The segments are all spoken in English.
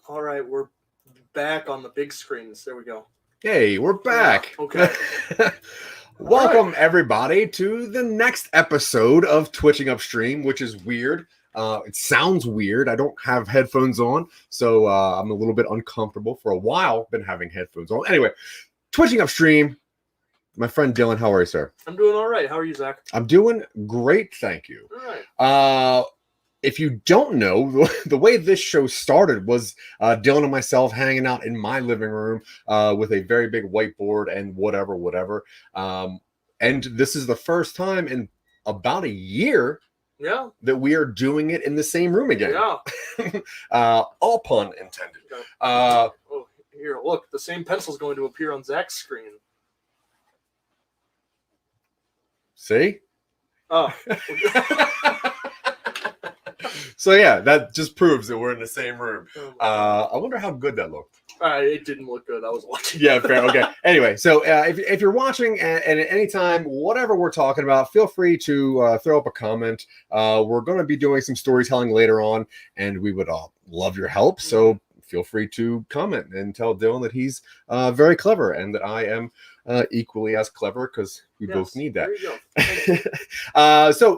All right, we're back on the big screens. There we go. Hey, we're back. Yeah, okay. Welcome, everybody, to the next episode of Twitching UpStream, which is weird. It sounds weird. I don't have headphones on, so I'm a little bit uncomfortable. For a while, been having headphones on. Anyway, Twitching UpStream. My friend Dylan, how are you, sir? I'm doing all right. How are you, Zach? I'm doing great, thank you. All right. If you don't know, the way this show started was Dylan and myself hanging out in my living room with a very big whiteboard and whatever. And this is the first time in about a year that we are doing it in the same room again. Yeah. All pun intended. Oh, here, look. The same pencil's going to appear on Zach's screen. See? Oh. So yeah, that just proves that we're in the same room. I wonder how good that looked. It didn't look good. I was watching. Yeah, fair. Okay. Anyway, so if you're watching and at any time, whatever we're talking about, feel free to throw up a comment. We're going to be doing some storytelling later on, and we would love your help. So feel free to comment and tell Dylan that he's very clever and that I am equally as clever, because we both need that. There you go. So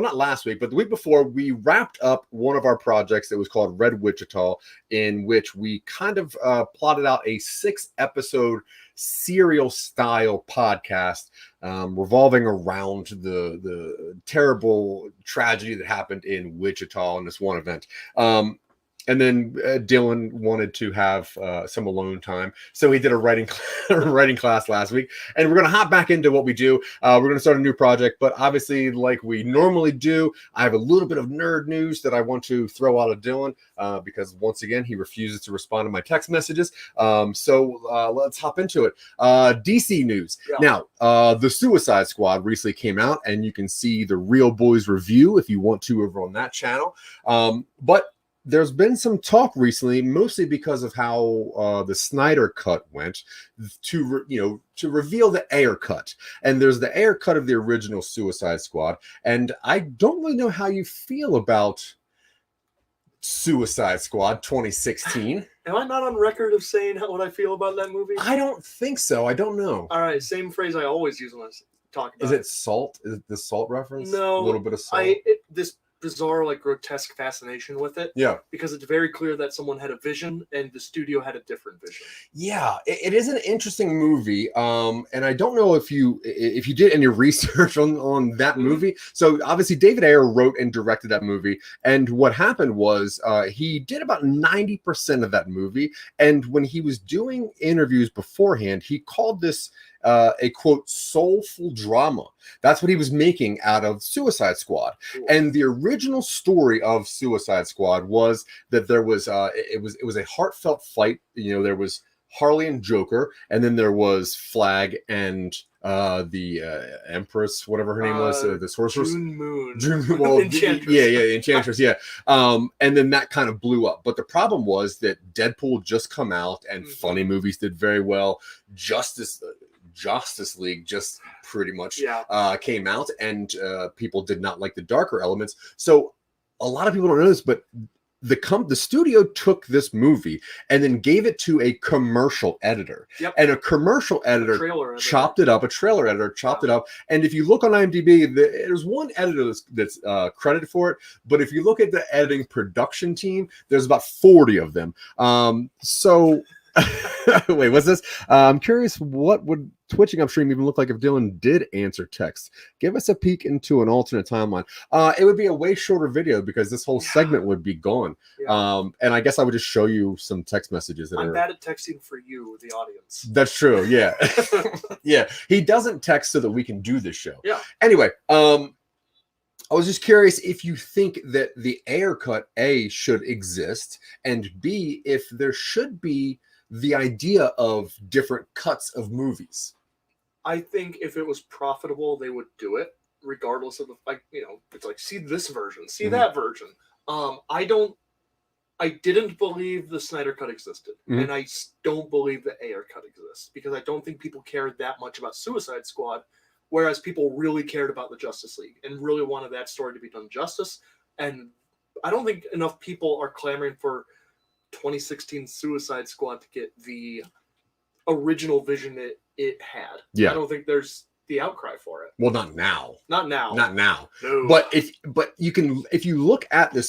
not last week, but the week before, we wrapped up one of our projects that was called Red WICHITA, in which we kind of plotted out a 6-episode serial style podcast revolving around the terrible tragedy that happened in Wichita in this one event. And then Dylan wanted to have some alone time, so he did a writing class last week. And we're going to hop back into what we do. We're going to start a new project, but obviously, like we normally do, I have a little bit of nerd news that I want to throw out at Dylan because, once again, he refuses to respond to my text messages. So let's hop into it. DC news. Yeah. Now, The Suicide Squad recently came out, and you can see the Real Boys review if you want to over on that channel. But there's been some talk recently, mostly because of how the Snyder cut went, to reveal the Ayer cut. And there's the Ayer cut of the original Suicide Squad. And I don't really know how you feel about Suicide Squad 2016. Am I not on record of saying what I feel about that movie? I don't think so. I don't know. All right, same phrase I always use when I talk about it. Is it salt? Is it the salt reference? No. A little bit of salt? This bizarre, grotesque fascination with it. Yeah. Because it's very clear that someone had a vision and the studio had a different vision. Yeah, it is an interesting movie. And I don't know if you did any research on that movie. So obviously David Ayer wrote and directed that movie. And what happened was he did about 90% of that movie. And when he was doing interviews beforehand, he called this a quote soulful drama. That's what he was making out of Suicide Squad. Cool. And the original story of Suicide Squad was that there was it was a heartfelt fight. There was Harley and Joker, and then there was Flag and the Empress, whatever her name was, the sorceress, June Moon, well, Enchantress. yeah, Enchantress, yeah. And then that kind of blew up. But the problem was that Deadpool just come out, and funny movies did very well. Justice League just pretty much came out, and people did not like the darker elements. So a lot of people don't know this, but the studio took this movie and then gave it to a commercial editor. Yep. And a commercial editor chopped it up, a trailer editor chopped it up. And if you look on IMDb, there's one editor that's credited for it. But if you look at the editing production team, there's about 40 of them. So Wait, what's this? I'm curious, what would Twitching UpStream even look like if Dylan did answer text? Give us a peek into an alternate timeline. It would be a way shorter video because this whole segment would be gone. Yeah. And I guess I would just show you some text messages. I'm bad at texting for you, the audience. That's true. Yeah. Yeah. He doesn't text so that we can do this show. Yeah. Anyway, I was just curious if you think that the air cut, A, should exist, and B, if there should be the idea of different cuts of movies. I think if it was profitable, they would do it, regardless of the, like, you know, it's like, see this version, see that version. I didn't believe the Snyder Cut existed, and I don't believe the Ayer Cut exists, because I don't think people cared that much about Suicide Squad, whereas people really cared about the Justice League and really wanted that story to be done justice. And I don't think enough people are clamoring for 2016 Suicide Squad to get the original vision it had. Yeah. I don't think there's the outcry for it. Well, not now. Not now. Not now. No. But if you look at the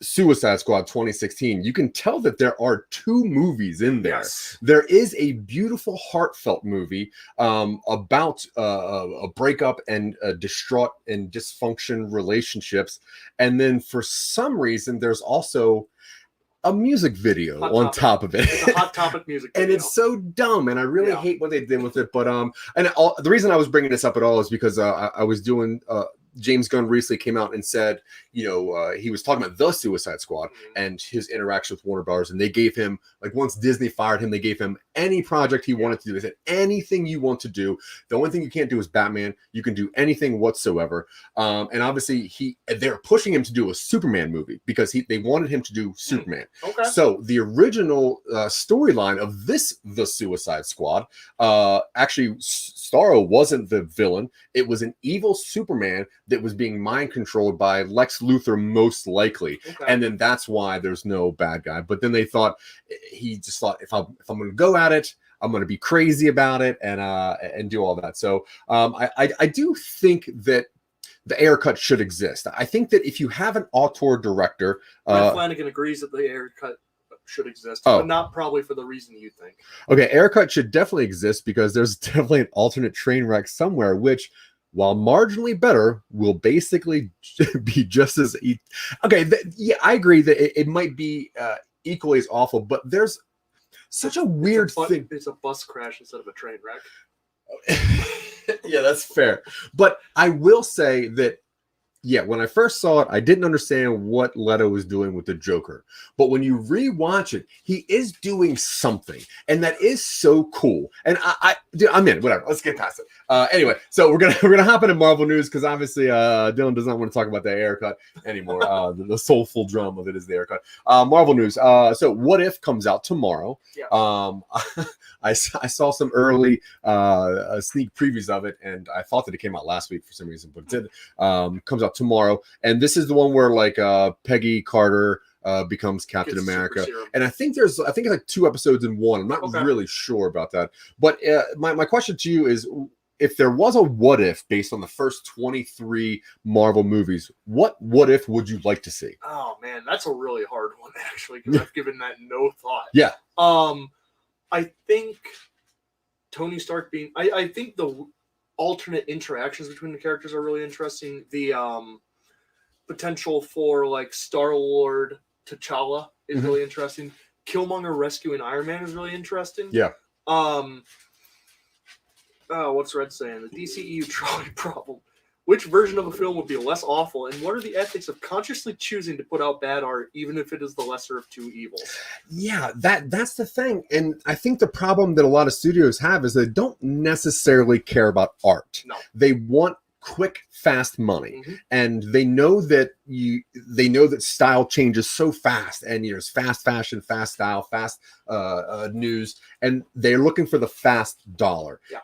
Suicide Squad 2016, you can tell that there are two movies in there. Yes. There is a beautiful, heartfelt movie about a breakup and a distraught and dysfunction relationships, and then for some reason, there's also a music video on top of it. It's a Hot Topic music video. And it's so dumb, and I really hate what they did with it. But the reason I was bringing this up at all is because I was doing James Gunn recently came out and said, you know, he was talking about the Suicide Squad and his interaction with Warner Bros. And they gave him, like, once Disney fired him, they gave him any project he wanted to do. They said, anything you want to do. The only thing you can't do is Batman. You can do anything whatsoever. And obviously, they're pushing him to do a Superman movie because they wanted him to do Superman. Okay. So the original storyline of the Suicide Squad, actually, Starro wasn't the villain. It was an evil Superman that was being mind controlled by Lex Luthor, most likely. Okay. And then that's why there's no bad guy. But then he just thought, if I'm going to go at it, I'm going to be crazy about it and do all that. So I do think that the air cut should exist. I think that if you have an auteur director, Flanagan agrees that the air cut should exist, but not probably for the reason you think. Okay, air cut should definitely exist because there's definitely an alternate train wreck somewhere, which, while marginally better, will basically be just as okay. I agree that it might be equally as awful, but there's such a weird thing. It's a bus crash instead of a train wreck. Yeah, that's fair. But I will say that, yeah, when I first saw it, I didn't understand what Leto was doing with the Joker. But when you rewatch it, he is doing something, and that is so cool. And I'm in. Whatever. Let's get past it. Anyway, so we're gonna hop into Marvel news because obviously Dylan does not want to talk about the air cut anymore. The soulful drum of it is the air cut. Marvel news. So What If comes out tomorrow. Yeah. I saw some early sneak previews of it, and I thought that it came out last week for some reason, but it did. Comes out tomorrow, and this is the one where like Peggy Carter becomes Captain America, and I think it's like 2 episodes in one. I'm not really sure about that, but my question to you is, if there was a what if based on the first 23 Marvel movies, what if would you like to see? Oh man, that's a really hard one actually, because I've given that no thought. Yeah. I think Tony Stark being I think the alternate interactions between the characters are really interesting. The potential for like Star-Lord T'Challa is really interesting. Killmonger rescuing Iron Man is really interesting. Yeah. What's Red saying? The DCEU trolley problem. Which version of a film would be less awful, and what are the ethics of consciously choosing to put out bad art, even if it is the lesser of two evils? Yeah, that's the thing. And I think the problem that a lot of studios have is they don't necessarily care about art. No. They want quick, fast money. And they know that style changes so fast, and there's fast fashion, fast style, fast news, and they're looking for the fast dollar. Yeah.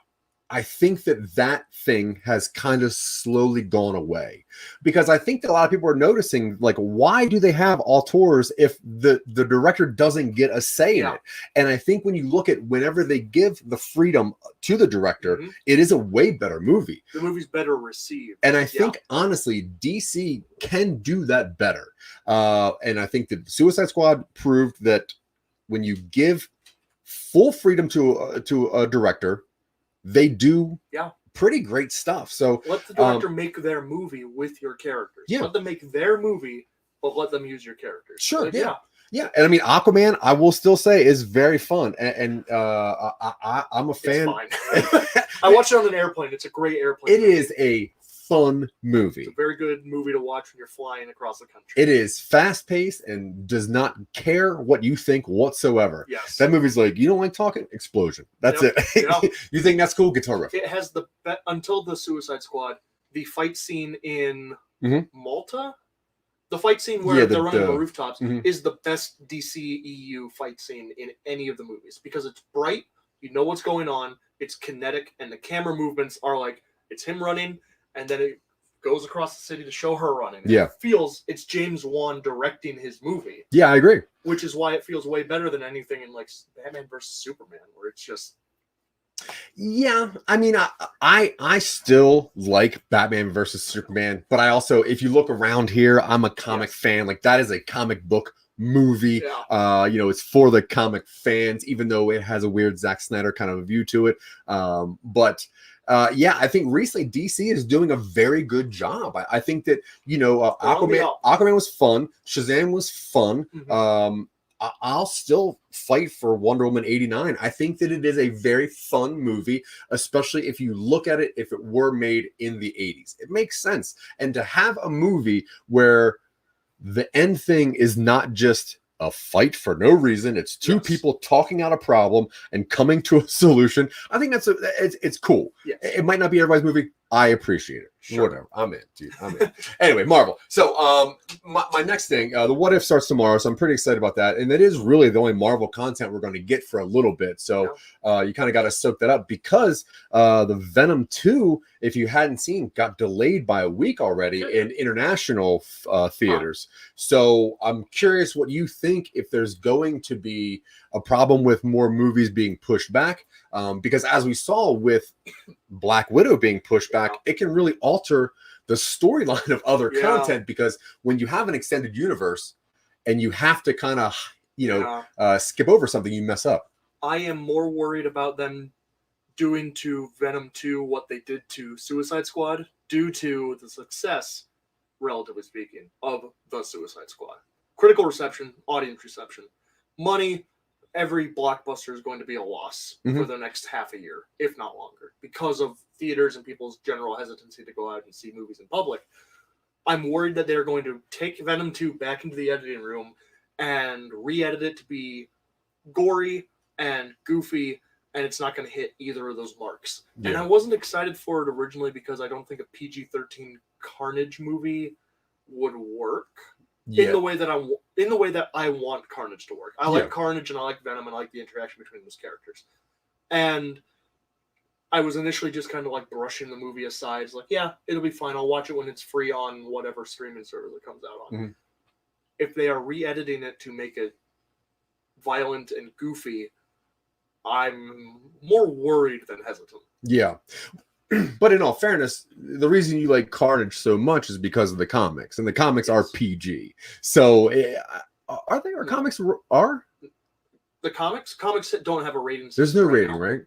I think that thing has kind of slowly gone away, because I think that a lot of people are noticing, like, why do they have auteurs if the director doesn't get a say in it? And I think when you look at whenever they give the freedom to the director, it is a way better movie. The movie's better received. And I think, honestly, DC can do that better. And I think that Suicide Squad proved that when you give full freedom to a director. They do pretty great stuff. So let the director make their movie with your characters. Yeah. Let them make their movie, but let them use your characters. Sure. Yeah. And I mean, Aquaman, I will still say, is very fun. And I'm a fan. It's fine. I watched it on an airplane. It's a great airplane. It is a fun movie. It's a very good movie to watch when you're flying across the country. It is fast paced and does not care what you think whatsoever. Yes. That movie's like, you don't like talking? Explosion. That's it. You think that's cool? Guitar riff. It has until the Suicide Squad, the fight scene in Malta. The fight scene where they're running the rooftops is the best DCEU fight scene in any of the movies because it's bright, you know what's going on, it's kinetic, and the camera movements are like, it's him running, and then it goes across the city to show her running. Yeah. It feels it's James Wan directing his movie. Yeah, I agree. Which is why it feels way better than anything in like Batman vs. Superman, where it's just... Yeah, I mean, I still like Batman versus Superman, but I also, if you look around here, I'm a comic fan. Like, that is a comic book movie. It's for the comic fans, even though it has a weird Zack Snyder kind of view to it. I think recently DC is doing a very good job. I think that, Aquaman was fun. Shazam was fun. I'll still fight for Wonder Woman 89. I think that it is a very fun movie, especially if you look at it, if it were made in the 80s. It makes sense. And to have a movie where the end thing is not just a fight for no reason, it's two people talking out a problem and coming to a solution. I think it's cool. Yes. It might not be everybody's movie. I appreciate it. Sure. Whatever. I'm in, dude. I'm in. Anyway, Marvel. So my next thing, the What If starts tomorrow, so I'm pretty excited about that. And that is really the only Marvel content we're going to get for a little bit. So you kind of got to soak that up because the Venom 2, if you hadn't seen, got delayed by a week already in international theaters. So I'm curious what you think, if there's going to be a problem with more movies being pushed back. Because as we saw with Black Widow being pushed back, it can really alter the storyline of other content, because when you have an extended universe and you have to kind of, skip over something, you mess up. I am more worried about them doing to Venom 2 what they did to Suicide Squad due to the success, relatively speaking, of the Suicide Squad. Critical reception, audience reception. Money, every blockbuster is going to be a loss for the next half a year, if not longer, because of theaters and people's general hesitancy to go out and see movies in public. I'm worried that they're going to take Venom 2 back into the editing room and re-edit it to be gory and goofy, and it's not going to hit either of those marks. Yeah. And I wasn't excited for it originally because I don't think a PG-13 Carnage movie would work. In the way that I want Carnage to work. I like Carnage and I like Venom and I like the interaction between those characters. And I was initially just kind of like brushing the movie aside. It's like, yeah, it'll be fine. I'll watch it when it's free on whatever streaming service it comes out on. If they are re-editing it to make it violent and goofy, I'm more worried than hesitant. Yeah. But in all fairness, the reason you like Carnage so much is because of the comics, and the comics are PG. So, are they? Or comics are? The comics don't have a rating system. There's no rating, right?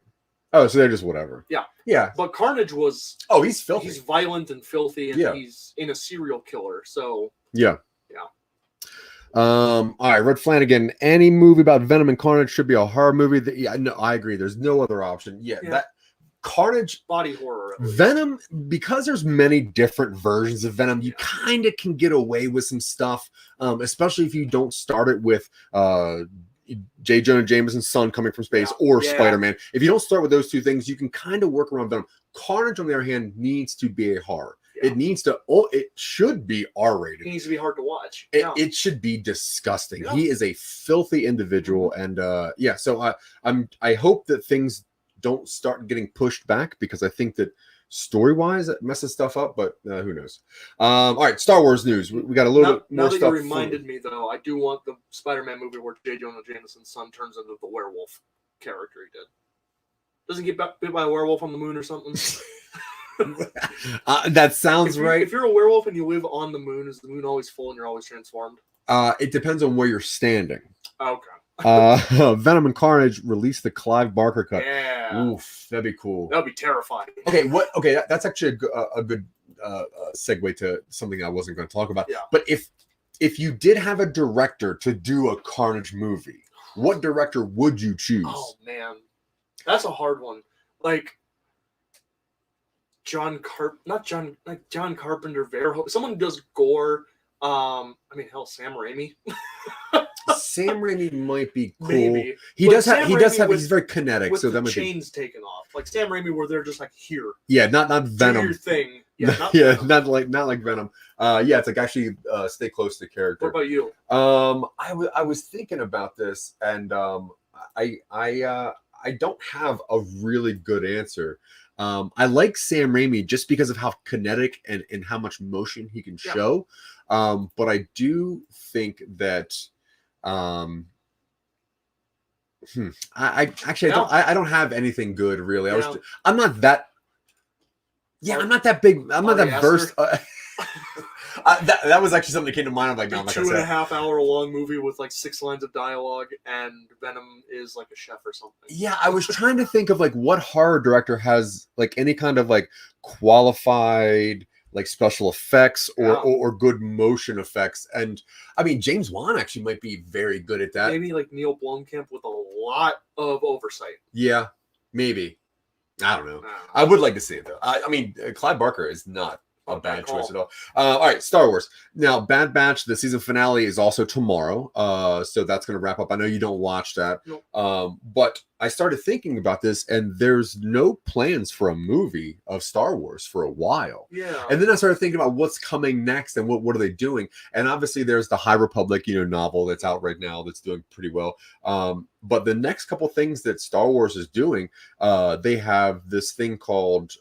Oh, so they're just whatever. Yeah, yeah. But Carnage was. Oh, he's filthy. He's violent and filthy, and he's in a serial killer. So. Yeah. All right, Red Flanagan. Any movie about Venom and Carnage should be a horror movie. No, I agree. There's no other option. That. Carnage, body horror, Venom, because there's many different versions of Venom, you kind of can get away with some stuff, especially if you don't start it with J. Jonah Jameson's son coming from space or Spider-Man. If you don't start with those two things, you can kind of work around Venom. Carnage, on the other hand, needs to be a horror. It should be R-rated. It needs to be hard to watch. It should be disgusting. He is a filthy individual, and so I hope that things don't start getting pushed back, because I think that story-wise it messes stuff up, but who knows. All right, Star Wars news. We got a little bit more stuff. Now that you reminded me, though, I do want the Spider-Man movie where J. Jonah Jameson's son turns into the werewolf character he did. Doesn't get bit by a werewolf on the moon or something? That sounds right. If you're a werewolf and you live on the moon, is the moon always full and you're always transformed? It depends on where you're standing. Okay. Venom and Carnage released the Clive Barker cut. Yeah. Oof, that'd be cool. That'd be terrifying. Okay, that's actually a good segue to something I wasn't going to talk about. Yeah. But if you did have a director to do a Carnage movie, what director would you choose? Oh man, that's a hard one. Like John Carpenter, Verhoeven, someone who does gore. I mean, hell, Sam Raimi. Sam Raimi might be cool. Maybe. He's very kinetic, with so the that might chains taken off. Like Sam Raimi, where they're just like here. Yeah, not Venom. Do your thing. Yeah, not Venom. Venom. not like Venom. Yeah, it's like actually stay close to the character. What about you? I was thinking about this, and I don't have a really good answer. I like Sam Raimi just because of how kinetic and how much motion he can show. But I do think that I don't have anything good really. I'm not that big. I'm not that versed. That was actually something that came to mind. I'm like, no, I'm not gonna say. 2.5 hour long movie with like 6 lines of dialogue, and Venom is like a chef or something. Yeah, I was trying to think of like what horror director has like any kind of like qualified like special effects or good motion effects. And I mean, James Wan actually might be very good at that. Maybe like Neil Blomkamp with a lot of oversight. Yeah, maybe. I don't know. I would like to see it though. I mean, Clive Barker is not a bad choice at all. All right, Star Wars. Now, Bad Batch, the season finale is also tomorrow. So that's going to wrap up. I know you don't watch that. Nope. But I started thinking about this, and there's no plans for a movie of Star Wars for a while. Yeah. And then I started thinking about what's coming next and what are they doing. And obviously there's the High Republic, novel that's out right now that's doing pretty well. But the next couple things that Star Wars is doing, they have this thing called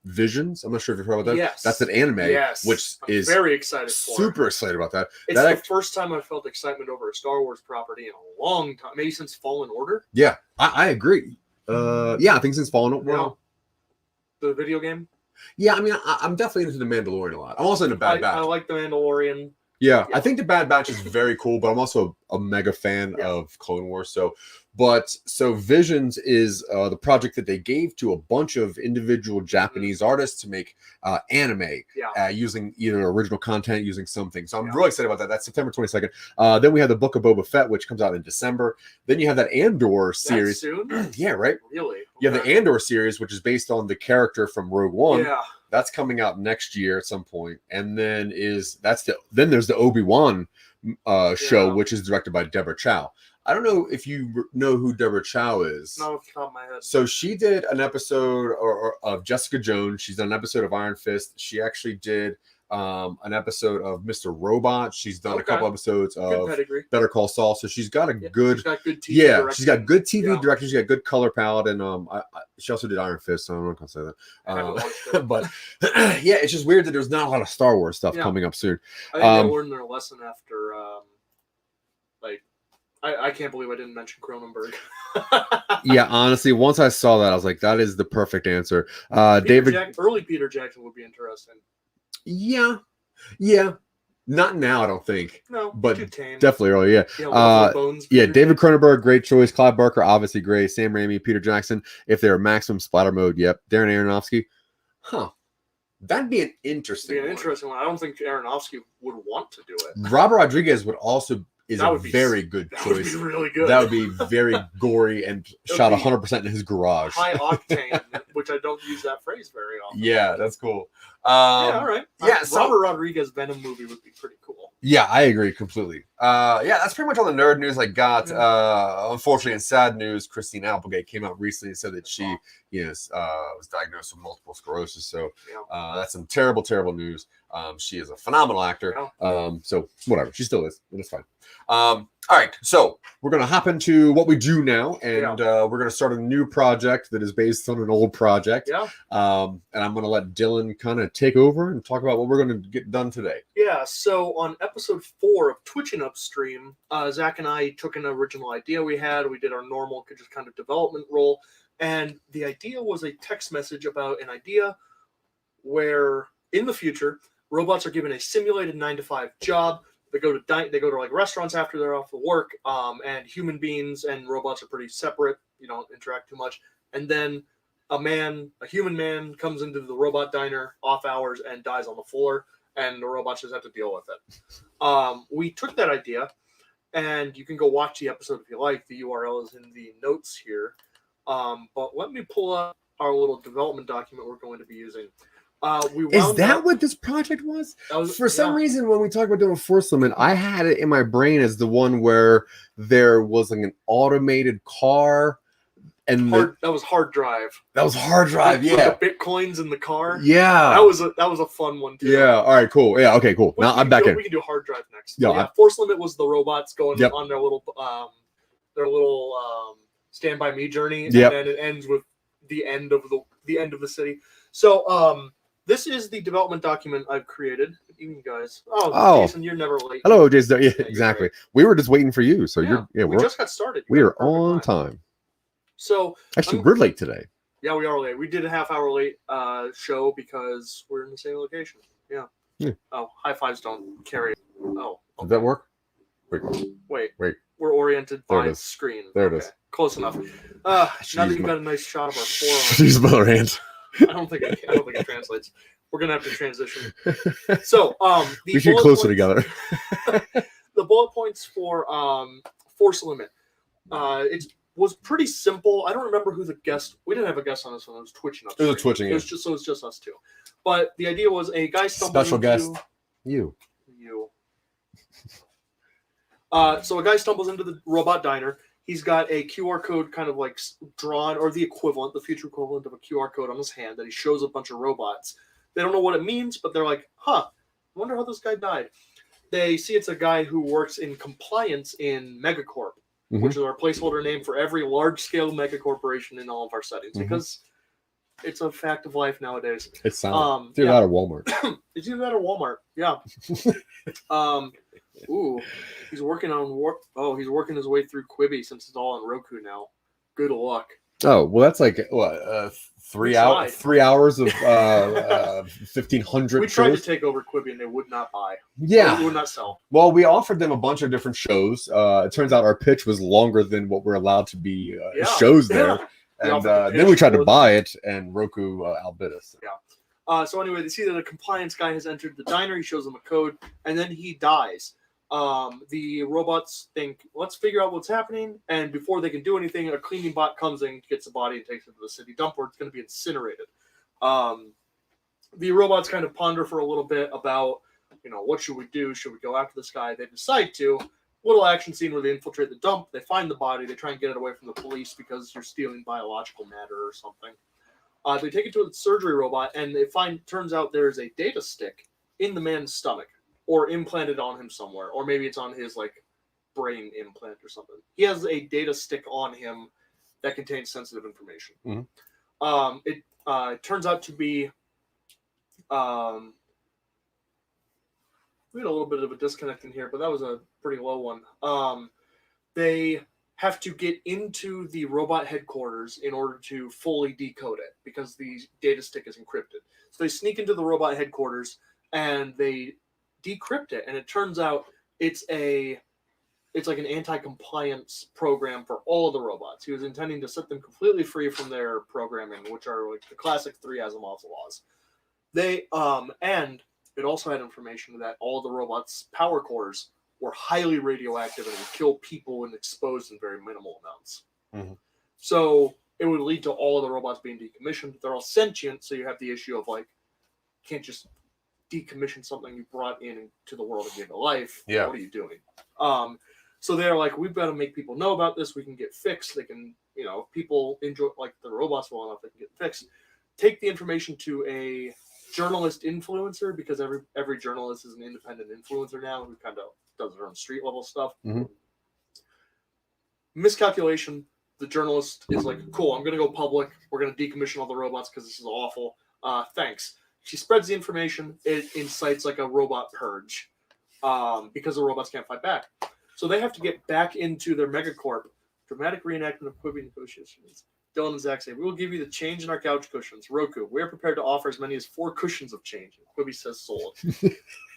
Visions. I'm not sure if you've heard about that. Yes. That's an anime, which is very excited for. Super excited about that. It's the first time I've felt excitement over a Star Wars property in a long time, maybe since Fallen Order. Yeah, I agree. I think since Fallen Order. Well, the video game. Yeah, I mean, I'm definitely into the Mandalorian a lot. I'm also into Bad Batch. I like the Mandalorian. Yeah, I think the Bad Batch is very cool, but I'm also a mega fan of Clone Wars. So Visions is the project that they gave to a bunch of individual Japanese artists to make anime using either original content, using something. So I'm really excited about that. That's September 22nd. Then we have the Book of Boba Fett, which comes out in December. Then you have that Andor series. That soon? Yeah, right? Really? You have the Andor series, which is based on the character from Rogue One. Yeah. That's coming out next year at some point. And then there's the Obi-Wan show, which is directed by Deborah Chow. I don't know if you know who Deborah Chow is. Not off the top of my head. So she did an episode of Jessica Jones. She's done an episode of Iron Fist. She actually did an episode of Mr. Robot. She's done a couple episodes of Better Call Saul. So she's got good. She's got good TV. Yeah, she's got good TV direction. She's got good color palette, and she also did Iron Fist. So I'm not gonna say that. But yeah, it's just weird that there's not a lot of Star Wars stuff coming up soon. I think they learned their lesson after I can't believe I didn't mention Cronenberg. Yeah, honestly, once I saw that, I was like, that is the perfect answer. Early Peter Jackson would be interesting. Yeah. Not now, I don't think. No, but too tame. Definitely early, yeah. David Cronenberg, great choice. Clive Barker, obviously great. Sam Raimi, Peter Jackson, if they're maximum splatter mode, yep. Darren Aronofsky, that'd be an interesting one. I don't think Aronofsky would want to do it. Robert Rodriguez would also very good choice. That would be really good. That would be very gory and shot 100% in his garage. High octane, which I don't use that phrase very often. Yeah, that's cool. All right. Yeah, Robert Rodriguez Venom movie would be pretty cool. Yeah, I agree completely. That's pretty much all the nerd news I got. Unfortunately, in sad news, Christine Applegate came out recently and said that she was diagnosed with multiple sclerosis. So that's some terrible, terrible news. She is a phenomenal actor. So whatever, she still is, and it's fine. All right, so we're gonna hop into what we do now, and we're gonna start a new project that is based on an old project. And I'm gonna let Dylan kind of take over and talk about what we're gonna get done today. Yeah. So on episode 4 of Twitching UpStream, Zach and I took an original idea we had. We did our normal just kind of development role, and the idea was a text message about an idea where in the future robots are given a simulated 9-to-5 job. They go to like restaurants after they're off of work, and human beings and robots are pretty separate. You don't interact too much. And then a human man, comes into the robot diner off hours and dies on the floor, and the robots just have to deal with it. We took that idea, and you can go watch the episode if you like. The URL is in the notes here. But let me pull up our little development document we're going to be using. Is that what this project was? For some reason, when we talked about doing Force Limit, I had it in my brain as the one where there was like an automated car, and that was hard drive. That was hard drive, yeah. With the bitcoins in the car. Yeah, that was a fun one too. Yeah. All right. Cool. Yeah. Okay. Cool. Now I'm back in. We can do hard drive next. Yeah. Force Limit was the robots going on their little Stand By Me journey, and then it ends with the end of the city. So this is the development document I've created. Even guys. Oh, Jason, you're never late. Hello, Jason. Yeah, exactly. We were just waiting for you, so we just got started. We are on time. So actually, we're late today. Yeah, we are late. We did a half-hour late show because we're in the same location. Yeah. Oh, high fives don't carry. Oh, okay. Does that work? Wait. We're oriented by the screen. There it is. Close enough. Now that you've got a nice shot of our forearm. She's my hands. I don't think it translates. We're gonna have to transition. So, we should get closer together. The bullet points for Force Limit. It was pretty simple. I don't remember who the guest. We didn't have a guest on this one. It was Twitching UpStream. It was Twitching. It was just us two. But the idea was a guy stumbles special into, guest. You. So a guy stumbles into the robot diner. He's got a QR code kind of like drawn, or the equivalent, the future equivalent of a QR code on his hand that he shows a bunch of robots. They don't know what it means, but they're like, I wonder how this guy died. They see it's a guy who works in compliance in Megacorp, which is our placeholder name for every large-scale mega corporation in all of our settings, because it's a fact of life nowadays. It's sound. It's either that or Walmart. It's either that or Walmart, yeah. Ooh, he's working he's working his way through Quibi since it's all on Roku now. Good luck. Oh, well, that's like what, 3 hours of 1,500 We tried to take over Quibi and they would not buy. Yeah. They would not sell. Well, we offered them a bunch of different shows. It turns out our pitch was longer than what we're allowed to be shows there. And then we tried to buy it, and Roku outbid us. Yeah. So anyway, they see that a compliance guy has entered the diner. He shows them a code, and then he dies. The robots think, let's figure out what's happening, and before they can do anything, a cleaning bot comes in, gets the body, and takes it to the city dump where it's going to be incinerated. The robots kind of ponder for a little bit about, what should we do? Should we go after this guy? They decide to. Little action scene where they infiltrate the dump. They find the body. They try and get it away from the police because you're stealing biological matter or something. They take it to a surgery robot, and turns out there's a data stick in the man's stomach, or implanted on him somewhere, or maybe it's on his brain implant or something. He has a data stick on him that contains sensitive information. It turns out to be we had a little bit of a disconnect in here, but that was a pretty low one. They have to get into the robot headquarters in order to fully decode it because the data stick is encrypted. So they sneak into the robot headquarters and they decrypt it, and it turns out it's like an anti-compliance program for all of the robots. He was intending to set them completely free from their programming, which are like the classic 3 Asimov's laws. And it also had information that all of the robots' power cores were highly radioactive and would kill people when exposed in very minimal amounts. So it would lead to all of the robots being decommissioned. They're all sentient, so you have the issue of you can't just decommission something you brought into the world and give it life. Yeah. What are you doing? So they're like, we've got to make people know about this. We can get fixed. They can, people enjoy, the robots well enough, they can get fixed. Take the information to a journalist influencer, because every journalist is an independent influencer now who kind of does their own street level stuff. Miscalculation. The journalist is like, cool, I'm going to go public. We're going to decommission all the robots because this is awful. Thanks. She spreads the information. It incites a robot purge because the robots can't fight back. So they have to get back into their megacorp. Dramatic reenactment of Quibi negotiations. Dylan and Zack say, we will give you the change in our couch cushions. Roku, we are prepared to offer as many as 4 cushions of change. Quibi says sold.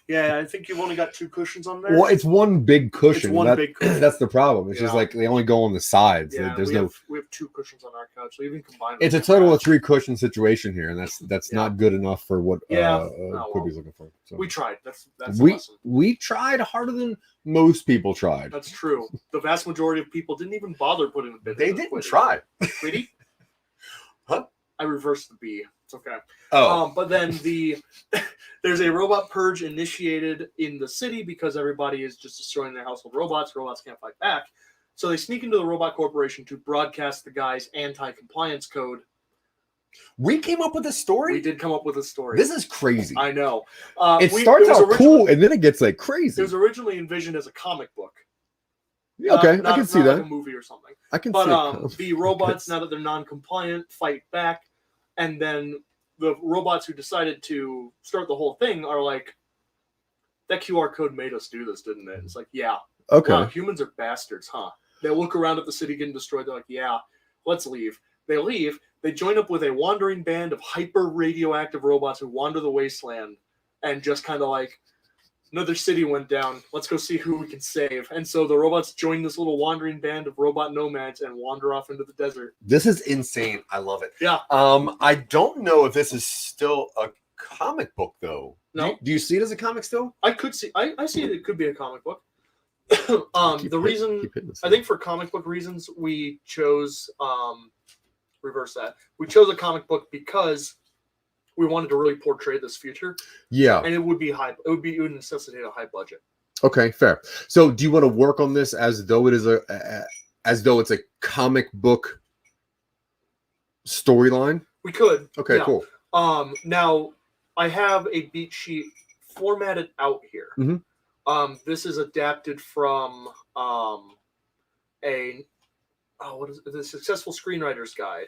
Yeah, I think you've only got 2 cushions on there. Well, it's one big cushion. It's one big cushion. That's the problem. It's Yeah. just like they only go on the sides. Yeah, There's we have 2 cushions on our couch, so even combined. It's a total of 3 cushion situation here, and that's Yeah. not good enough for what well, Quibi's looking for. So. We tried. That's the lesson. We tried harder than most people tried. That's true. The vast majority of people didn't even bother putting a bid. They didn't try. Quibi? Huh? I reversed the B. It's okay. Oh, But then there's a robot purge initiated in the city because everybody is just destroying their household robots. Robots can't fight back. So they sneak into the robot corporation to broadcast the guy's anti-compliance code. we came up with a story. We did come up with a story. This is crazy. I know. It starts out cool, and then it gets like It crazy. was originally envisioned as a comic book. Okay, I can see that. Like a movie or something. I can see But the robots, now that they're non-compliant, fight back, and then the robots who decided to start the whole thing are like, that QR code made us do this, didn't it? It's like, yeah. Okay. Wow, humans are bastards, huh? They look around at the city getting destroyed. They're like, yeah, let's leave. They leave. They join up with a wandering band of hyper-radioactive robots who wander the wasteland and just kind of like, another city went down. Let's go see who we can save. And so the robots join this little wandering band of robot nomads and wander off into the desert. This is insane. I love it. Yeah. I don't know if this is still a comic book though. No. Do you see it as a comic still? I could see. I see it could be a comic book. The reason I think for comic book reasons we chose reverse that. We chose a comic book because we wanted to really portray this future. Yeah. And it would be high. It would necessitate a high budget. Okay, fair. So, do you want to work on this as though it is as though it's a comic book storyline? We could. Okay, yeah. cool. Now I have a beat sheet formatted out here. Mm-hmm. This is adapted from the Successful Screenwriter's Guide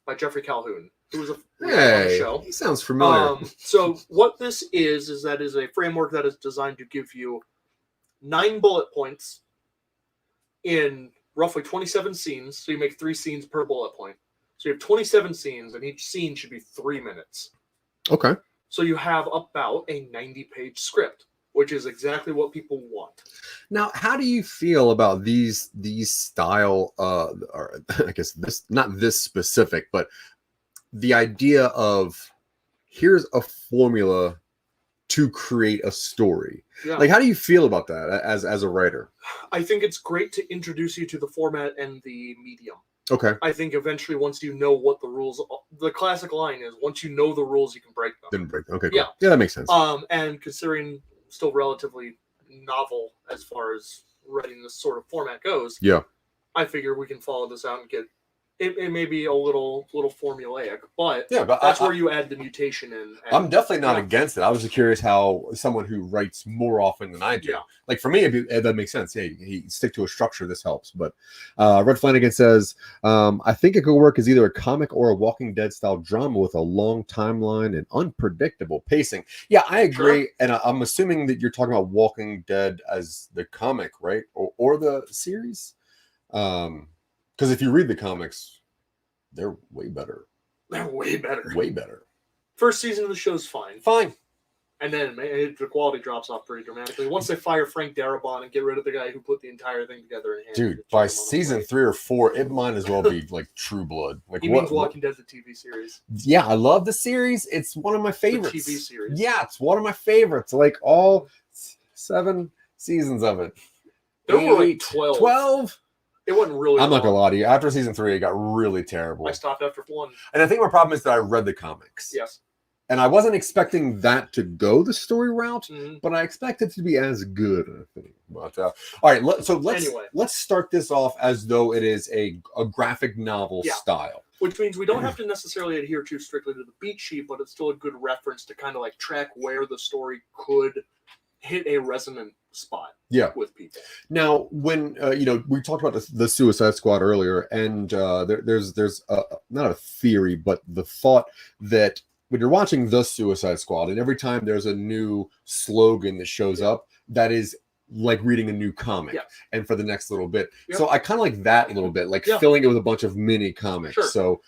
by Jeffrey Calhoun, who was a on the show. He sounds familiar. So what this is that is a framework that is designed to give you 9 bullet points in roughly 27 scenes. So you make 3 scenes per bullet point. So you have 27 scenes, and each scene should be 3 minutes. Okay. So you have about a 90-page script, which is exactly what people want. Now, how do you feel about these style? Or I guess this, not this specific, but the idea of here's a formula to create a story. Yeah. Like, how do you feel about that as a writer? I think it's great to introduce you to the format and the medium. Okay. I think eventually, once you know what the rules, the classic line is, once you know the rules, you can break them. Didn't break them. Okay. Cool. Yeah. Yeah, that makes sense. And considering still relatively novel as far as writing this sort of format goes, yeah, I figure we can follow this out and get it may be a little formulaic, but yeah, but that's where you add the mutation in. And, I'm definitely not against it. I was just curious how someone who writes more often than I do. Yeah. Like for me, that makes sense. Yeah, he stick to a structure. This helps. But Red Flanagan says, I think it could work as either a comic or a Walking Dead style drama with a long timeline and unpredictable pacing. Yeah, I agree. Sure. And I'm assuming that you're talking about Walking Dead as the comic, right? Or the series? Because if you read the comics, they're way better. They're way better. Way better. First season of the show's fine. Fine. And then the quality drops off pretty dramatically. Once they fire Frank Darabont and get rid of the guy who put the entire thing together in hand. Dude, by season 3 or 4, it might as well be like True Blood. Like, he means Walking Dead, the TV series. Yeah, I love the series. It's one of my favorites. The TV series. Yeah, it's one of my favorites. Like all 7 seasons of it. There were like 12. 12? It wasn't really I'm not going to lie to you. After season 3, it got really terrible. I stopped after 1. And I think my problem is that I read the comics. Yes. And I wasn't expecting that to go the story route, mm-hmm. but I expect it to be as good, I think. But, all right, let's start this off as though it is a graphic novel style. Which means we don't have to necessarily adhere too strictly to the beat sheet, but it's still a good reference to kind of like track where the story could hit a resonant spot with people. Now, when we talked about the Suicide Squad earlier, and there's not a theory, but the thought that when you're watching the Suicide Squad, and every time there's a new slogan that shows up, that is like reading a new comic, Yeah. and for the next little bit. Yep. So I kind of like that a little bit, like Yeah. filling it with a bunch of mini comics. Sure. So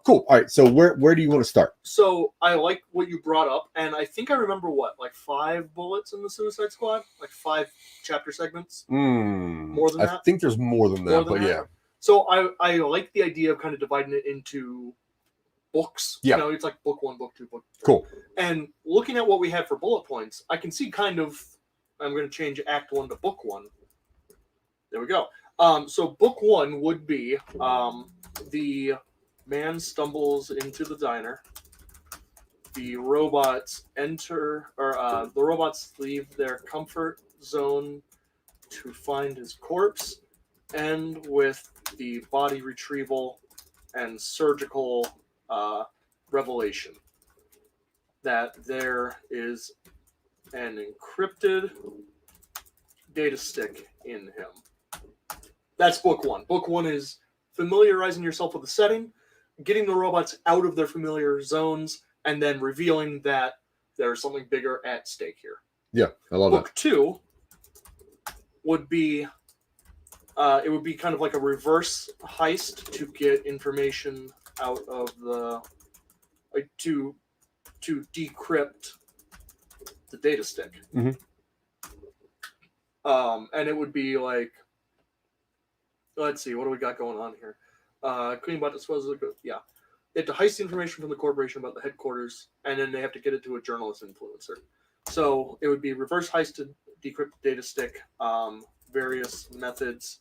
cool. All right. So where do you want to start? So I like what you brought up, and I think I remember like 5 bullets in the Suicide Squad, like 5 chapter segments. More than I that? think there's more than that, More than but that? yeah. So I like the idea of kind of dividing it into books. Yeah. You know, it's like book 1, book 2, book 3. Cool. And looking at what we had for bullet points, I can see kind of. I'm going to change Act 1 to Book 1. There we go. So Book 1 would be the man stumbles into the diner. The robots the robots leave their comfort zone to find his corpse, and with the body retrieval and surgical revelation that there is an encrypted data stick in him. That's book 1. Book 1 is familiarizing yourself with the setting, getting the robots out of their familiar zones, and then revealing that there's something bigger at stake here. Yeah, I love Book 2 would be it would be kind of like a reverse heist to get information out of the to decrypt the data stick. Mhm. And it would be like, let's see, what do we got going on here? Queen about to yeah. They have to heist the information from the corporation about the headquarters, and then they have to get it to a journalist influencer. So it would be reverse heist to decrypt the data stick, various methods.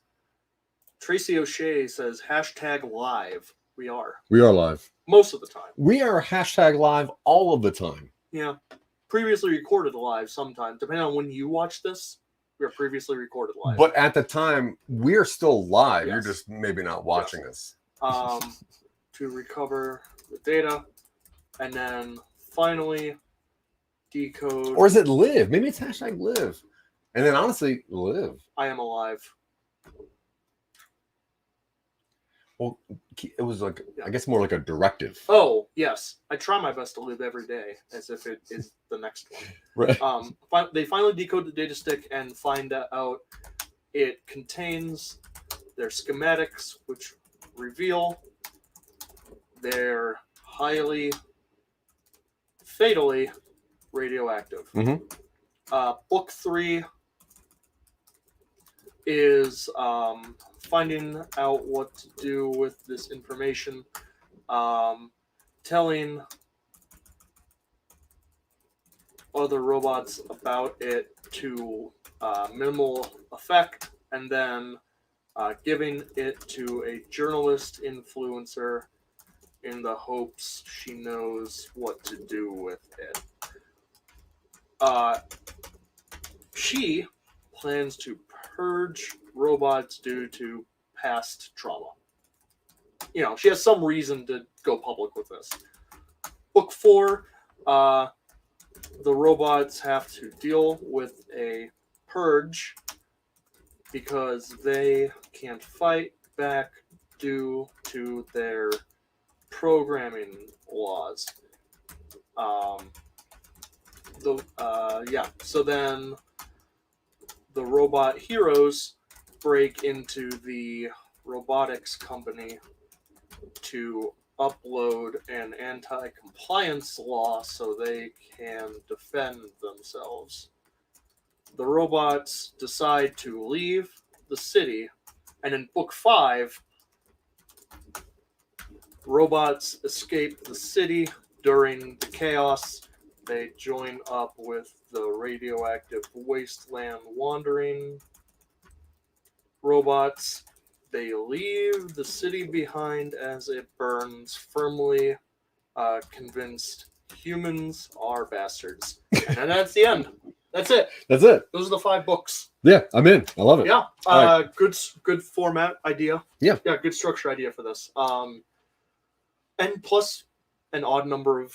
Tracy O'Shea says #live. We are. We are live. Most of the time. We are #live all of the time. Yeah. Previously recorded live sometimes. Depending on when you watch this, we are previously recorded live. But at the time, we're still live. Yes. You're just maybe not watching us. To recover the data, and then finally decode. Or is it live? Maybe it's #live. And then honestly, live. I am alive. Well, it was like, I guess more like a directive. Oh, yes. I try my best to live every day as if it is the next one. Right. They finally decode the data stick and find out it contains their schematics, which reveal they're highly, fatally radioactive. Mm-hmm. Book 3 is finding out what to do with this information, telling other robots about it to minimal effect, and then giving it to a journalist influencer in the hopes she knows what to do with it. She plans to purge robots due to past trauma. You know, she has some reason to go public with this. Book 4, the robots have to deal with a purge because they can't fight back due to their programming laws. So then the robot heroes break into the robotics company to upload an anti-compliance law so they can defend themselves. The robots decide to leave the city, and in Book 5, robots escape the city during the chaos. They join up with the radioactive wasteland wandering robots. They leave the city behind as it burns, firmly convinced humans are bastards. And that's the end. That's it. That's it. Those are the 5 books. Yeah, I'm in. I love it. Yeah. Right. Good format idea. Yeah. Yeah, good structure idea for this. And plus an odd number of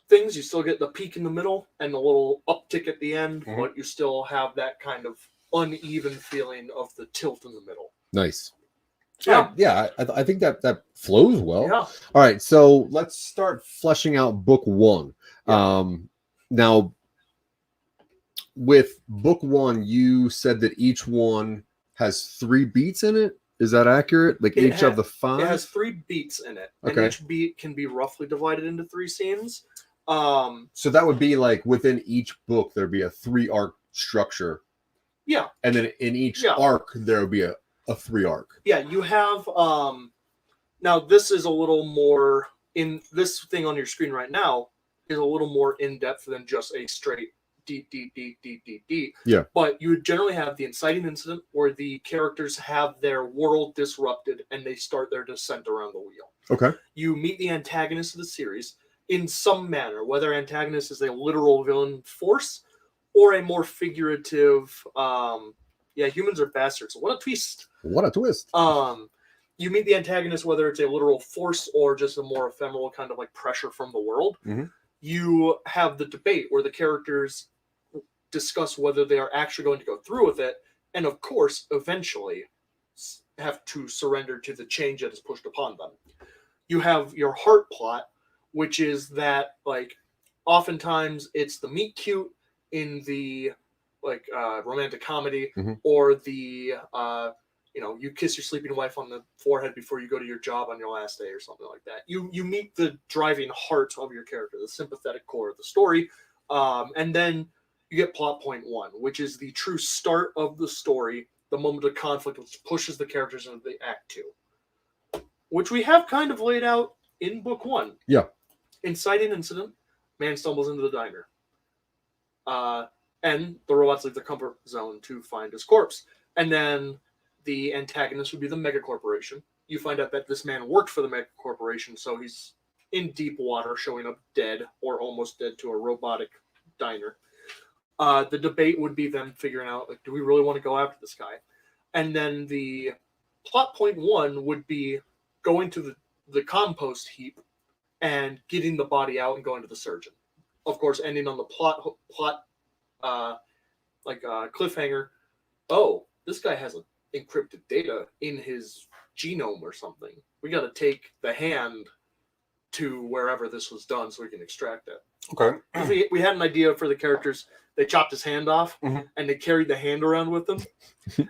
things. You still get the peak in the middle and the little uptick at the end, but you still have that kind of uneven feeling of the tilt in the middle. Nice. Yeah. Yeah, I think that flows well. Yeah. All right, so let's start fleshing out book 1. Yeah. Now, with book one, you said that each one has 3 beats in it. Is that accurate? Like each of the 5? It has 3 beats in it, Okay. and each beat can be roughly divided into 3 scenes. So that would be like within each book there'd be a 3 arc structure. Yeah. And then in each arc there would be a 3 arc. Yeah, you have now this is a little more in this thing on your screen right now is a little more in depth than just a straight D. Yeah. But you would generally have the inciting incident where the characters have their world disrupted and they start their descent around the wheel. Okay. You meet the antagonist of the series in some manner, whether antagonist is a literal villain force or a more figurative, humans are bastards. What a twist. What a twist. You meet the antagonist, whether it's a literal force or just a more ephemeral kind of like pressure from the world. Mm-hmm. You have the debate where the characters discuss whether they are actually going to go through with it, and of course, eventually have to surrender to the change that is pushed upon them. You have your heart plot, which is that, like, oftentimes it's the meet cute in the, like, romantic comedy, mm-hmm. or the, you kiss your sleeping wife on the forehead before you go to your job on your last day or something like that. You meet the driving heart of your character, the sympathetic core of the story, and then you get plot point 1, which is the true start of the story, the moment of conflict which pushes the characters into the act 2, which we have kind of laid out in book 1. Yeah. Inciting incident, man stumbles into the diner. And the robots leave their comfort zone to find his corpse. And then the antagonist would be the mega corporation. You find out that this man worked for the mega corporation, so he's in deep water, showing up dead or almost dead to a robotic diner. The debate would be them figuring out, like, do we really want to go after this guy? And then the plot point 1 would be going to the compost heap and getting the body out and going to the surgeon. Of course, ending on the plot cliffhanger. Oh, this guy has encrypted data in his genome or something. We got to take the hand to wherever this was done so we can extract it. Okay. We had an idea for the characters. They chopped his hand off, mm-hmm. and they carried the hand around with them.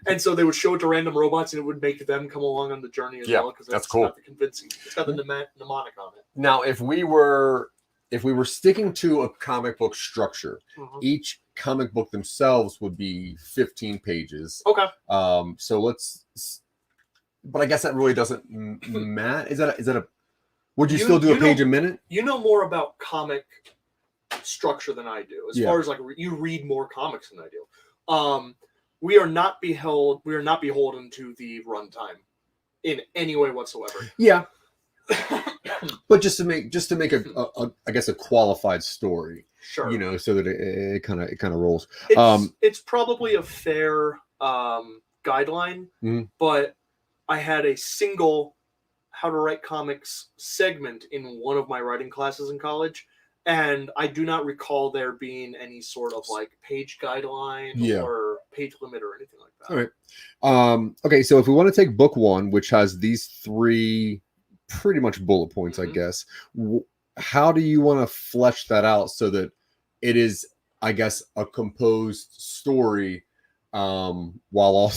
And so they would show it to random robots, and it would make them come along on the journey as well. Because that's cool. Got the convincing. It's got the mnemonic on it. Now, if we were sticking to a comic book structure, mm-hmm. each comic book themselves would be 15 pages. Okay. So but I guess that really doesn't matter. Is that a? Would you still do a page a minute? You know more about comic structure than I do, as far as like you read more comics than I do. We are not beholden to the runtime in any way whatsoever. Yeah. But just to make a I guess a qualified story, sure, so that it kind of rolls. It's probably a fair guideline, mm-hmm. but I had a single how to write comics segment in one of my writing classes in college, and I do not recall there being any sort of like page guideline or page limit or anything like that. All right. Okay, so if we want to take book 1, which has these 3 pretty much bullet points, mm-hmm. I guess, how do you want to flesh that out so that it is, I guess, a composed story, while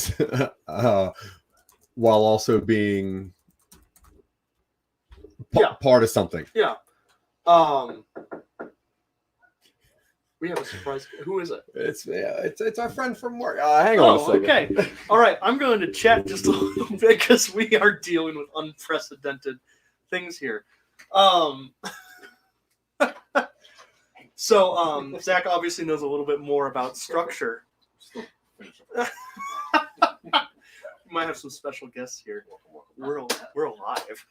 also being part of something? Yeah. We have a surprise. Who is it? It's our friend from work. Hang on a second. Okay. All right. I'm going to chat just a little bit because we are dealing with unprecedented things here. So Zach obviously knows a little bit more about structure. We might have some special guests here. We're alive.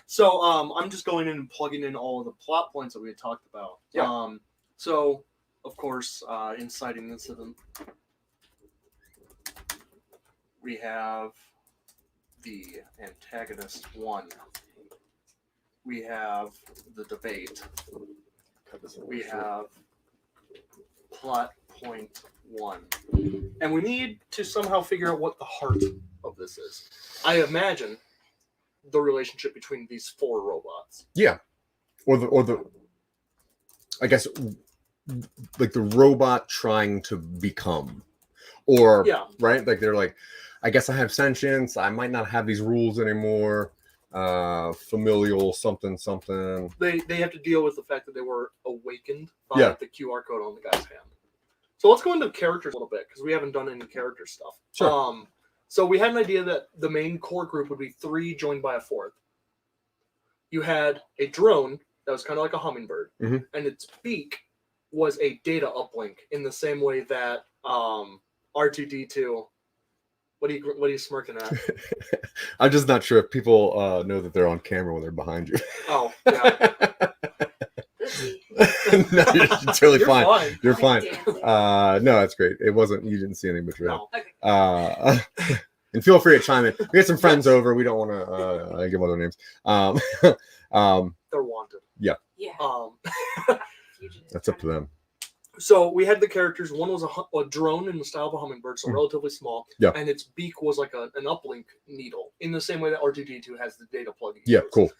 So I'm just going in and plugging in all of the plot points that we had talked about. Yeah. So, of course, inciting incident. We have the antagonist 1. We have the debate. We have plot point 1. And we need to somehow figure out what the heart of this is. I imagine the relationship between these 4 robots. Yeah. Or the I guess like the robot trying to become, or right, like they're like, I guess I have sentience. I might not have these rules anymore. Familial something. They have to deal with the fact that they were awakened by the QR code on the guy's hand. So let's go into characters a little bit because we haven't done any character stuff. Sure. So we had an idea that the main core group would be 3 joined by a 4th. You had a drone that was kind of like a hummingbird, and its beak was a data uplink in the same way that R2D2. What are you smirking at? I'm just not sure if people know that they're on camera when they're behind you. Oh, yeah. No, you're totally fine. You're fine. Dancing. No, that's great. It wasn't. You didn't see anything but your No. head. And feel free to chime in. We had some friends over. We don't want to give other names. They're wanted. Yeah. That's up to them. So we had the characters. One was a drone in the style of a hummingbird, so relatively small. Yeah. And its beak was like an uplink needle, in the same way that R2D2 has the data plug. Yeah, cool.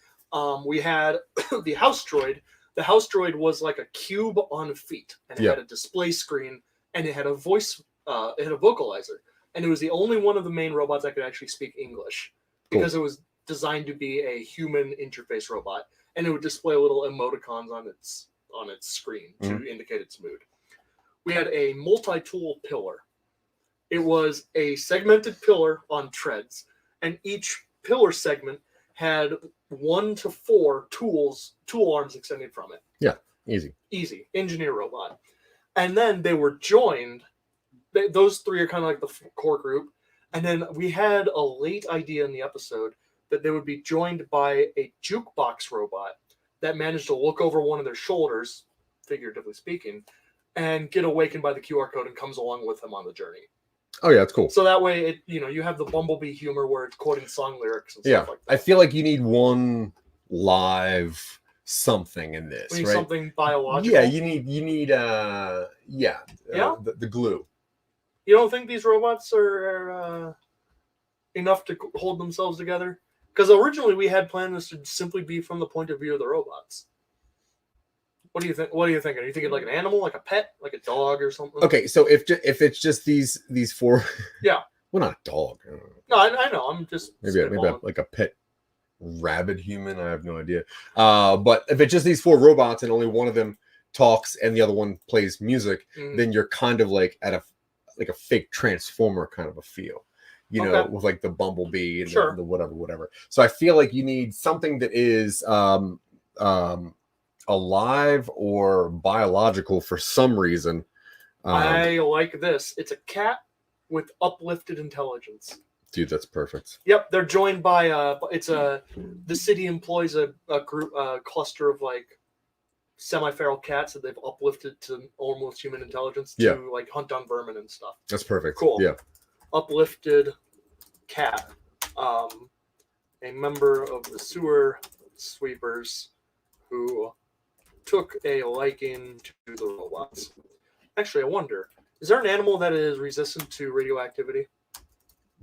We had the house droid. The house droid was like a cube on feet, and it had a display screen, and it had a voice, it had a vocalizer, and it was the only one of the main robots that could actually speak English because it was designed to be a human interface robot, and it would display little emoticons on its screen to indicate its mood. We had a multi-tool pillar. It was a segmented pillar on treads, and each pillar segment had 1 to 4 tool arms extending from it. Yeah, easy Engineer robot. And then they were joined. Those 3 are kind of like the core group. And then we had a late idea in the episode that they would be joined by a jukebox robot that managed to look over one of their shoulders, figuratively speaking, and get awakened by the QR code and comes along with them on the journey. Oh yeah, that's cool. So that way, you have the Bumblebee humor where it's quoting song lyrics and stuff like that. I feel like you need one live something in this, right? Something biological. Yeah, you need the glue. You don't think these robots are enough to hold themselves together? Because originally we had planned this to simply be from the point of view of the robots. What do you think? What are you thinking? Are you thinking like an animal, like a pet, like a dog or something? Okay, so if it's just these 4, well, not a dog. No, I know. I'm just maybe like a pet rabid human. I have no idea. But if it's just these 4 robots and only one of them talks and the other one plays music, then you're kind of like at a fake Transformer kind of a feel. With like the Bumblebee and the whatever. So I feel like you need something that is alive or biological for some reason. I like this. It's a cat with uplifted intelligence. Dude, that's perfect. Yep, they're joined by the city employs a group, cluster of like semi-feral cats that they've uplifted to almost human intelligence to like hunt down vermin and stuff. That's perfect. Cool. Yeah. Uplifted cat, a member of the sewer sweepers who took a liking to the robots. Actually, I wonder, is there an animal that is resistant to radioactivity?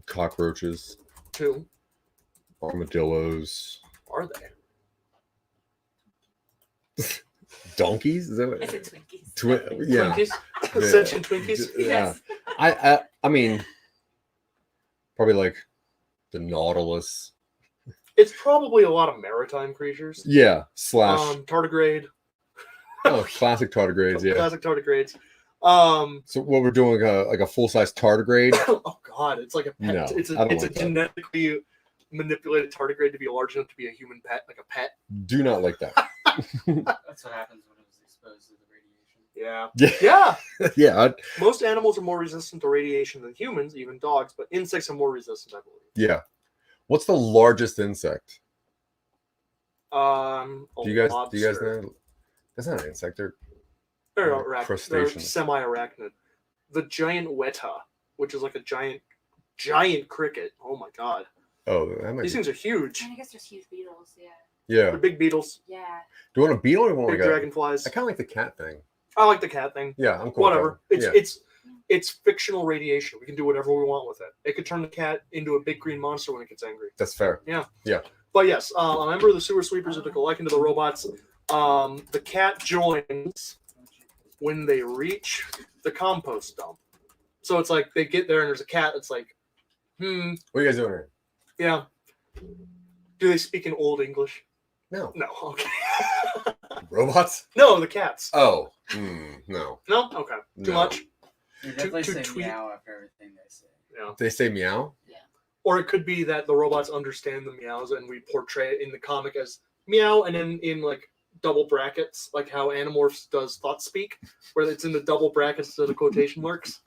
Cockroaches. 2. Armadillos. Are they? Donkeys? Is that what? I said Twinkies. Twinkies? Sentient Twinkies? Yes. I mean, probably like the Nautilus. It's probably a lot of maritime creatures. Yeah. / Tardigrade. Oh, classic tardigrades. Yeah. Classic tardigrades. So what we're doing, like a full-size tardigrade? Oh God, it's like a pet. No, it's a genetically manipulated tardigrade to be large enough to be a human pet, like a pet. Do not like that. That's what happens when it was exposed to the radiation. Yeah. Yeah. Most animals are more resistant to radiation than humans, even dogs, but insects are more resistant, I believe. Yeah. What's the largest insect? Do you guys know? That's not an insect. They're crustaceans. They're semi-arachnid. The giant weta, which is like a giant cricket. Oh my God. Oh, these things are huge. I guess there's huge beetles. Yeah. Yeah. They're big beetles. Yeah. Do you want a beetle or you want big dragonflies? I kind of like the cat thing. I like the cat thing. Yeah, I'm cool. Whatever. It's fictional radiation. We can do whatever we want with it. It could turn the cat into a big green monster when it gets angry. That's fair. Yeah. Yeah. But yes, a member of the sewer sweepers who took a liking to the robots. The cat joins when they reach the compost dump. So it's like they get there and there's a cat. It's like, What are you guys doing here? yeah. Do they speak in Old English? No. No. Okay. Robots? No, the cats. Oh. No. No. Okay. Too No. much. They definitely to say tweet- meow after everything they say. Yeah. They say meow? Or it could be that the robots understand the meows and we portray it in the comic as meow, and then in like double brackets, like how Animorphs does thought speak, where it's in the double brackets so the quotation marks.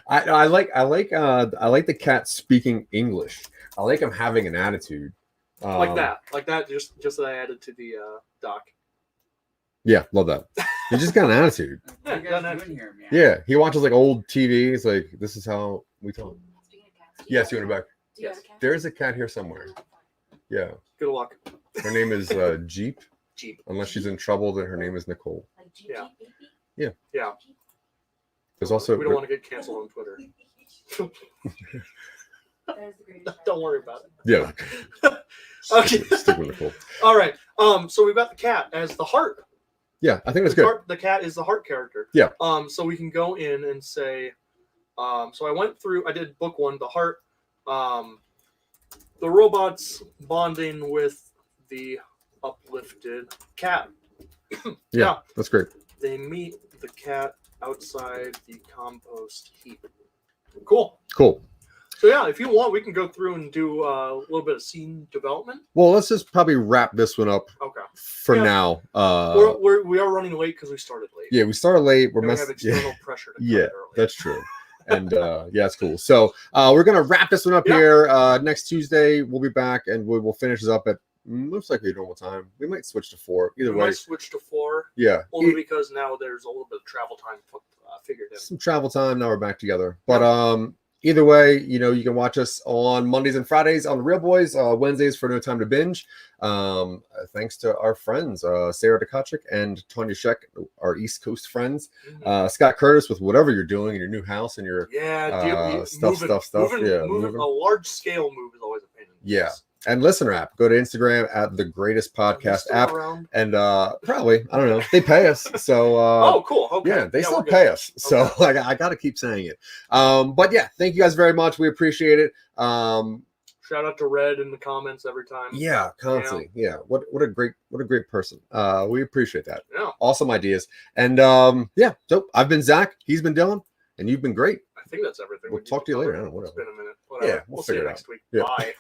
I like the cat speaking English. I like him having an attitude. Like that. Just that I added to the doc. Yeah, love that. He just got an attitude. What are you Yeah, guys doing here, meow? Yeah, he watches like old TV. He's like, this is how we talk. Speaking of cats. Yes, you in the back. Do you have a cat? There's a cat here somewhere. Yeah, Good luck. her name is Jeep. Jeep. Unless she's in trouble, then her name is Nicole. Like Jeep, Yeah. Jeep, baby? Yeah. Yeah. There's also We don't want to get canceled on Twitter. That is the greatest Don't worry about it. yeah. Okay. Stick with Nicole. All right. So we've got the cat as the heart. Yeah, I think that's The good. heart- the cat is the heart character. Yeah. So we can go in and say, so I went through. I did book one, the heart. The robots bonding with the uplifted cat. Yeah, that's great. They meet the cat outside the compost heap. Cool. Cool. So yeah, if you want, we can go through and do a little bit of scene development. Well, let's just probably wrap this one up Okay. for Yeah. now. We are running late because we started late. Yeah, we started late. We're And we have messing. Yeah, external pressure to cut yeah, it early. that's true. And yeah, it's cool. So we're gonna wrap this one up Yeah. here. Next Tuesday we'll be back and we will finish this up at most likely normal time. We might switch to 4. Either We way, might switch to 4, yeah. only because now there's a little bit of travel time figured in. Some travel time. Now we're back together. But either way, you know, you can watch us on Mondays and Fridays on the Real Boys, Wednesdays for No Time to Binge. Thanks to our friends, Sarah Tkachuk and Tanya Sheck, our East Coast friends. Scott Curtis with whatever you're doing in your new house and your stuff. Moving a large scale move is always a pain in the Yeah. ass. And listener app. Go to Instagram at the greatest Are they podcast still app. around? And probably, I don't know, they pay us. So Oh, cool. Okay. yeah, they still we're good. pay us. So Okay. like I gotta keep saying it. But yeah, thank you guys very much. We appreciate it. Shout out to Red in the comments every time. Yeah, constantly. Yeah. What a great person. We appreciate that. Yeah. Awesome ideas. And yeah, so I've been Zach, he's been Dylan, and you've been great. I think that's everything. We'll we need talk to you later. cover. I don't know, It's whatever. been a minute. Whatever. Yeah, we'll see you figure it next week. Yeah. Bye.